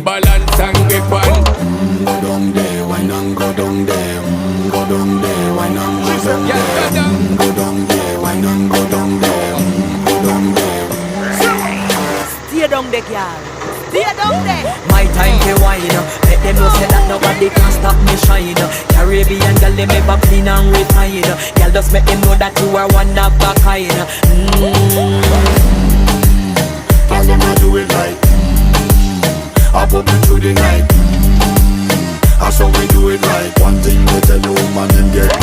balance and grip on. Go down there, wine and go down there. Go down there, wine and go down there. Go down there, wine and go down there. Go down there. Stay down there, girl. Stay down there. My time to wine, let them know say that nobody can stop me shine. Caribbean girl, they ever clean and refine. Girl, just make them know that you are one of a kind. Tell them I do it right. I pop it through the night. That's how we do it right. One thing we tell you, man, and get